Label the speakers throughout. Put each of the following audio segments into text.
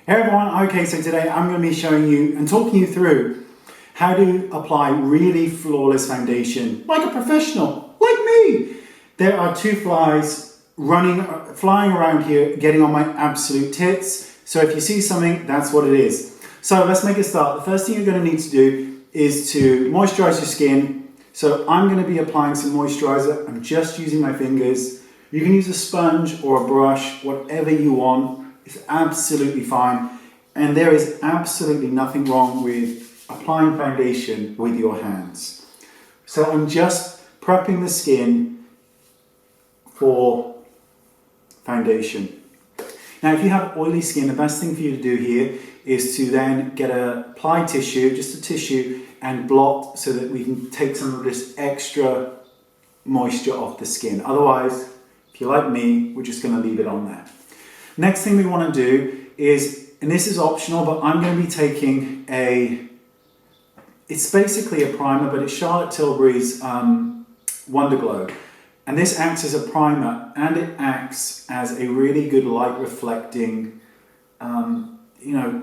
Speaker 1: Hey everyone, okay, so today I'm going to be showing you and talking you through how to apply really flawless foundation like a professional, like me. There are two flies flying around here, getting on my absolute tits. So if you see something, that's what it is. So let's make a start. The first thing you're going to need to do is to moisturize your skin. So I'm going to be applying some moisturizer. I'm just using my fingers. You can use a sponge or a brush, whatever you want. It's absolutely fine. And there is absolutely nothing wrong with applying foundation with your hands. So I'm just prepping the skin for foundation. Now, if you have oily skin, the best thing for you to do here is to then get a applied tissue, just a tissue, and blot so that we can take some of this extra moisture off the skin. Otherwise, if you're like me, we're just going to leave it on there. Next thing we want to do is, and this is optional, but I'm going to be taking it's basically a primer, but it's Charlotte Tilbury's Wonder Glow. And this acts as a primer, and it acts as a really good light reflecting,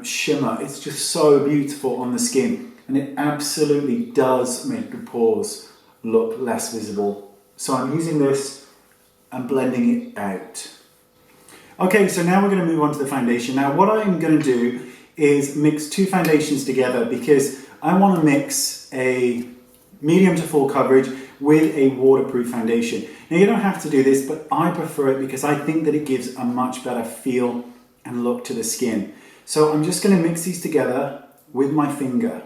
Speaker 1: shimmer. It's just so beautiful on the skin, and it absolutely does make the pores look less visible. So I'm using this and blending it out. Okay, so now we're going to move on to the foundation. Now what I'm going to do is mix two foundations together because I want to mix a medium to full coverage with a waterproof foundation. Now you don't have to do this, but I prefer it because I think that it gives a much better feel and look to the skin. So I'm just going to mix these together with my finger.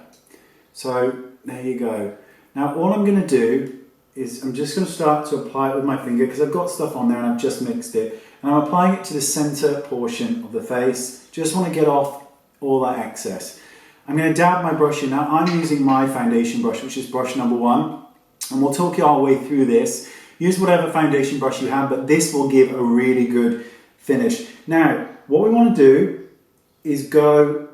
Speaker 1: So there you go. Now all I'm going to do is I'm just going to start to apply it with my finger because I've got stuff on there and I've just mixed it. And I'm applying it to the center portion of the face. Just want to get off all that excess. I'm going to dab my brush in. Now I'm using my foundation brush, which is brush number 1. And we'll talk you our way through this. Use whatever foundation brush you have, but this will give a really good finish. Now, what we want to do is go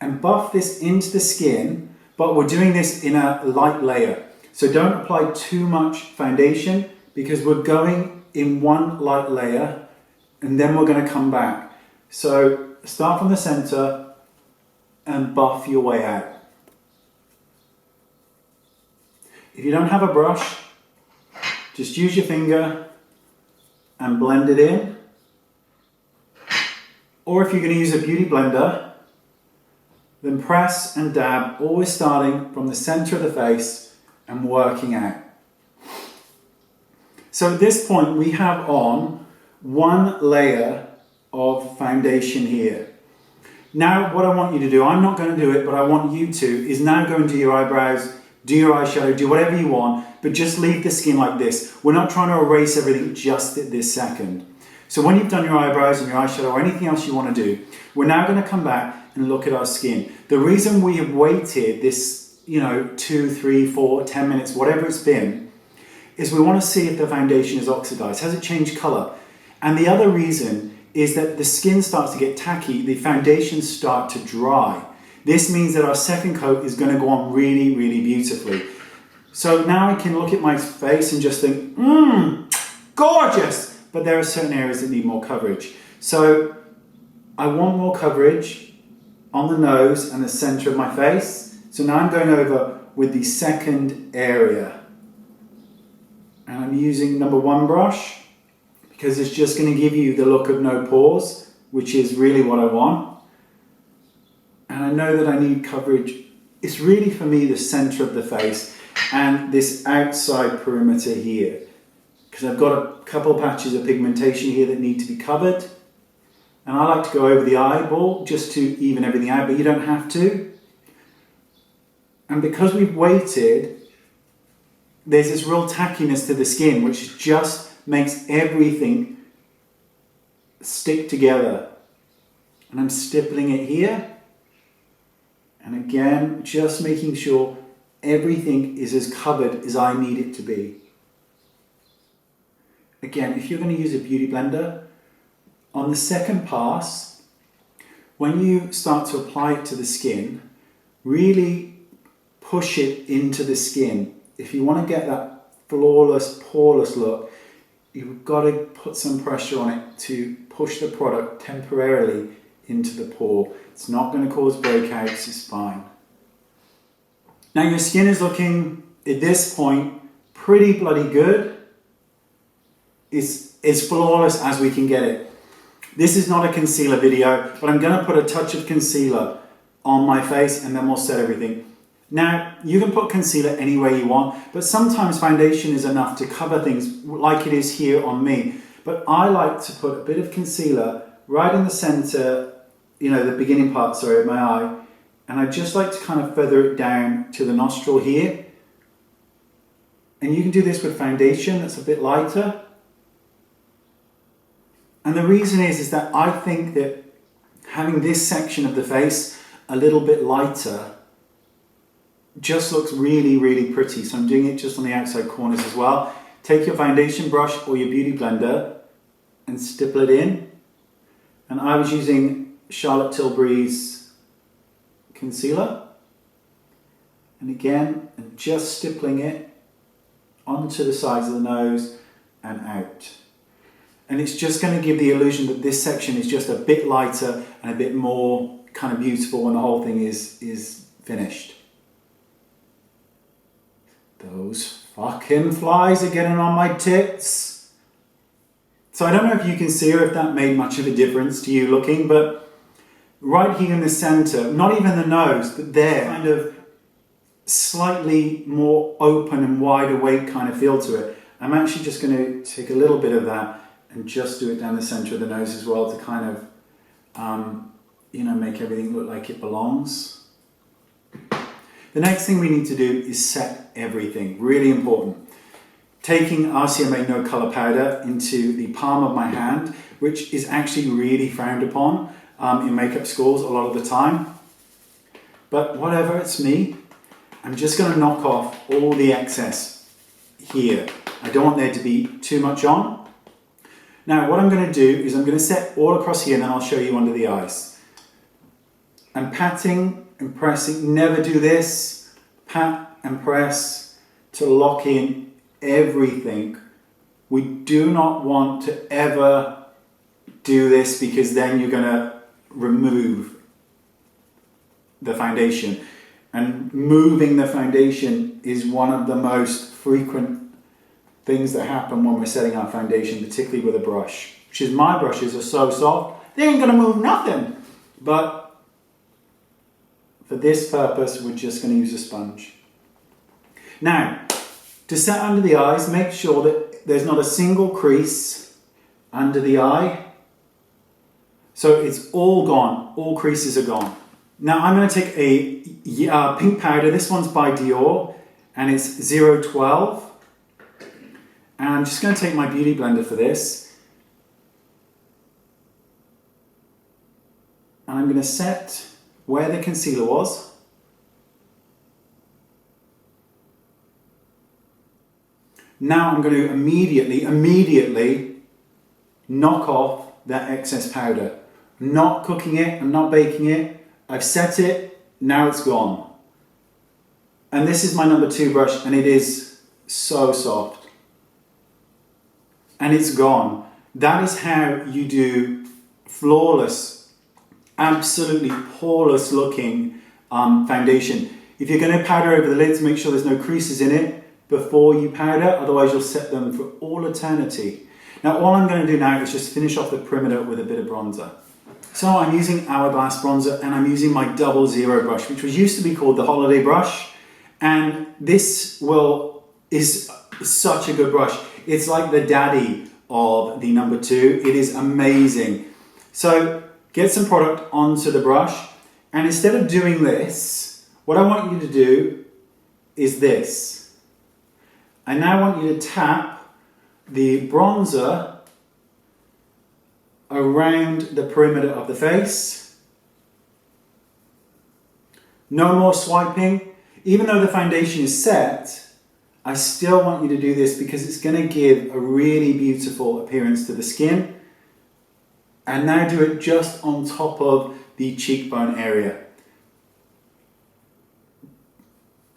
Speaker 1: and buff this into the skin, but we're doing this in a light layer. So don't apply too much foundation because we're going in one light layer and then we're going to come back. So start from the center and buff your way out. If you don't have a brush, just use your finger and blend it in. Or if you're going to use a beauty blender, then press and dab, always starting from the center of the face and working out. So at this point we have on one layer of foundation here. Now what I want you to do, I'm not going to do it, but I want you to, is now go and do your eyebrows, do your eyeshadow, do whatever you want, but just leave the skin like this. We're not trying to erase everything just at this second. So when you've done your eyebrows and your eyeshadow or anything else you want to do, we're now going to come back and look at our skin. The reason we have waited this, 2, 3, 4, 10 minutes, whatever it's been, is we want to see if the foundation is oxidized. Has it changed color? And the other reason is that the skin starts to get tacky, the foundations start to dry. This means that our second coat is going to go on really, really beautifully. So now I can look at my face and just think, gorgeous! But there are certain areas that need more coverage. So I want more coverage on the nose and the center of my face. So now I'm going over with the second area. And I'm using number 1 brush because it's just going to give you the look of no pores, which is really what I want. And I know that I need coverage. It's really for me the center of the face and this outside perimeter here. Because I've got a couple of patches of pigmentation here that need to be covered. And I like to go over the eyeball just to even everything out, but you don't have to. And because we've waited, there's this real tackiness to the skin, which just makes everything stick together. And I'm stippling it here. And again, just making sure everything is as covered as I need it to be. Again, if you're going to use a beauty blender, on the second pass, when you start to apply it to the skin, really push it into the skin. If you want to get that flawless, poreless look, you've got to put some pressure on it to push the product temporarily into the pore. It's not going to cause breakouts, it's fine. Now your skin is looking, at this point, pretty bloody good. It's as flawless as we can get it. This is not a concealer video, but I'm going to put a touch of concealer on my face and then we'll set everything. Now, you can put concealer any way you want, but sometimes foundation is enough to cover things like it is here on me. But I like to put a bit of concealer right in the center, you know, the beginning part, sorry, of my eye. And I just like to kind of feather it down to the nostril here. And you can do this with foundation that's a bit lighter. And the reason is that I think that having this section of the face a little bit lighter just looks really, really pretty. So I'm doing it just on the outside corners as well. Take your foundation brush or your beauty blender and stipple it in. And I was using Charlotte Tilbury's concealer. And again, I'm just stippling it onto the sides of the nose and out. And it's just going to give the illusion that this section is just a bit lighter and a bit more kind of beautiful when the whole thing is finished. Those fucking flies are getting on my tits. So I don't know if you can see or if that made much of a difference to you looking, but right here in the center, not even the nose, but there, kind of slightly more open and wide awake kind of feel to it. I'm actually just going to take a little bit of that and just do it down the center of the nose as well to kind of, you know, make everything look like it belongs. The next thing we need to do is set everything, really important. Taking RCMA no color powder into the palm of my hand, which is actually really frowned upon in makeup schools a lot of the time. But whatever, it's me. I'm just going to knock off all the excess here. I don't want there to be too much on. Now what I'm going to do is I'm going to set all across here and then I'll show you under the eyes. I'm patting and pressing, never do this, pat and press to lock in everything. We do not want to ever do this because then you're going to remove the foundation. And moving the foundation is one of the most frequent things that happen when we're setting our foundation, particularly with a brush. Which is, my brushes are so soft, they ain't going to move nothing. But for this purpose, we're just going to use a sponge. Now, to set under the eyes, make sure that there's not a single crease under the eye. So it's all gone, all creases are gone. Now I'm going to take a pink powder, this one's by Dior, and it's 012. And I'm just going to take my beauty blender for this. And I'm going to set where the concealer was. Now I'm going to immediately knock off that excess powder. I'm not cooking it, I'm not baking it. I've set it, now it's gone. And this is my number 2 brush and it is so soft. And it's gone. That is how you do flawless, absolutely poreless looking foundation. If you're going to powder over the lids, make sure there's no creases in it before you powder, otherwise you'll set them for all eternity. Now all I'm going to do now is just finish off the perimeter with a bit of bronzer. So I'm using Hourglass Bronzer and I'm using my 00 brush, which was used to be called the holiday brush. And this is such a good brush. It's like the daddy of the number 2. It is amazing. So get some product onto the brush, and instead of doing this, what I want you to do is this. I now want you to tap the bronzer around the perimeter of the face. No more swiping. Even though the foundation is set, I still want you to do this because it's going to give a really beautiful appearance to the skin. And now do it just on top of the cheekbone area.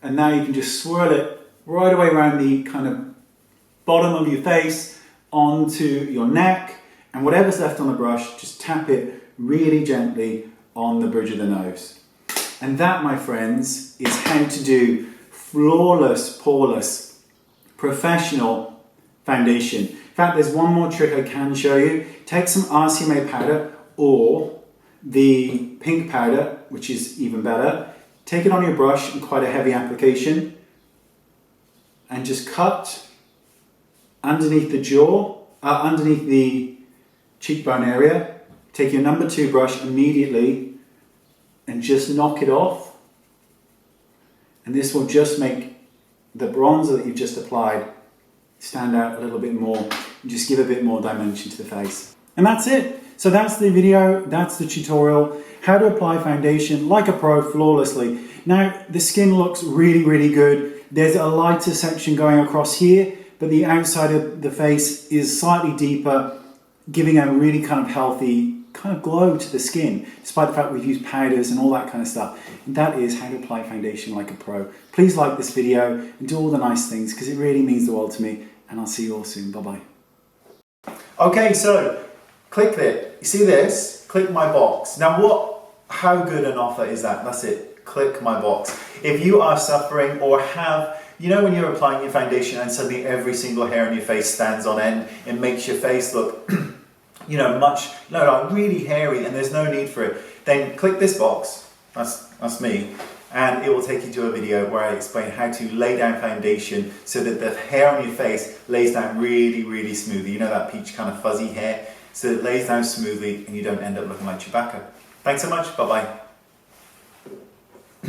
Speaker 1: And now you can just swirl it right away around the kind of bottom of your face onto your neck. And whatever's left on the brush, just tap it really gently on the bridge of the nose. And that, my friends, is how to do flawless, poreless, professional foundation. In fact, there's one more trick I can show you. Take some RCMA powder or the pink powder, which is even better. Take it on your brush in quite a heavy application and just cut underneath the jaw, underneath the cheekbone area. Take your number 2 brush immediately and just knock it off. And this will just make the bronzer that you've just applied stand out a little bit more and just give a bit more dimension to the face. And that's it. So that's the video, that's the tutorial, how to apply foundation like a pro flawlessly. Now the skin looks really, really good. There's a lighter section going across here, but the outside of the face is slightly deeper, giving a really kind of healthy kind of glow to the skin, despite the fact we've used powders and all that kind of stuff. And that is how to apply foundation like a pro. Please like this video and do all the nice things because it really means the world to me. And I'll see you all soon. Bye-bye. Okay, so click it. You see this? Click my box. Now how good an offer is that? That's it. Click my box. If you are suffering or have, you know when you're applying your foundation and suddenly every single hair on your face stands on end, it makes your face look like really hairy and there's no need for it, then click this box, that's me, and it will take you to a video where I explain how to lay down foundation so that the hair on your face lays down really, really smoothly. You know that peach kind of fuzzy hair? So it lays down smoothly and you don't end up looking like Chewbacca. Thanks so much, bye-bye.